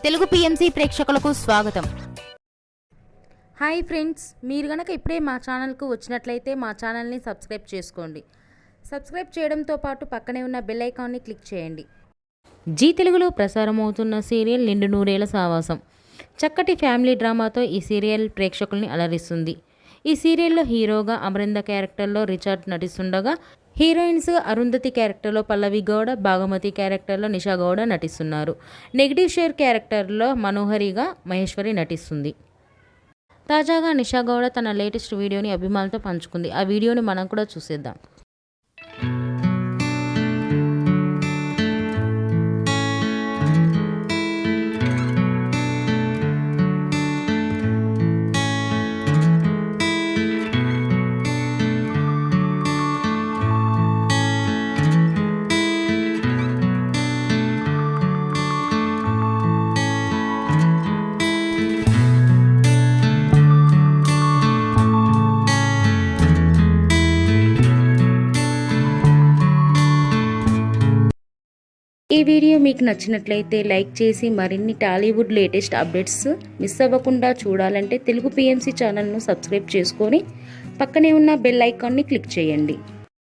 Telugu PMC ప్రేక్షకులకు స్వాగతం. Hi friends, మీరు గనక ఇప్పుడే మా ఛానల్కు వచ్చినట్లయితే మా ఛానల్ని సబ్స్క్రైబ్ చేసుకోండి. సబ్స్క్రైబ్ చేయడంతో పాటు పక్కనే ఉన్న బెల్ ఐకాన్ని క్లిక్ చేయండి. జీ తెలుగులో ప్రసారమవుతున్న సీరియల్ నిండు నూరేళ్ల సావాసం చక్కటి ఫ్యామిలీ డ్రామాతో ఈ సీరియల్ ప్రేక్షకుల్ని అలరిస్తుంది. ఈ సీరియల్లో హీరోగా అమరింద క్యారెక్టర్లో రిచర్డ్ నటిస్తుండగా, హీరోయిన్స్ అరుంధతి క్యారెక్టర్లో పల్లవి గౌడ, భాగమతి క్యారెక్టర్లో నిషా గౌడ నటిస్తున్నారు. నెగిటివ్ షేర్ క్యారెక్టర్లో మనోహరిగా మహేశ్వరి నటిస్తుంది. తాజాగా నిషా గౌడ తన లేటెస్ట్ వీడియోని అభిమానులతో పంచుకుంది. ఆ వీడియోని మనం కూడా చూసేద్దాం. ఈ వీడియో మీకు నచ్చినట్లయితే లైక్ చేసి మరిన్ని టాలీవుడ్ లేటెస్ట్ అప్డేట్స్ మిస్ అవ్వకుండా చూడాలంటే తెలుగు పిఎంసి ఛానల్ను సబ్స్క్రైబ్ చేసుకొని పక్కనే ఉన్న బెల్ ఐకాన్ని క్లిక్ చేయండి.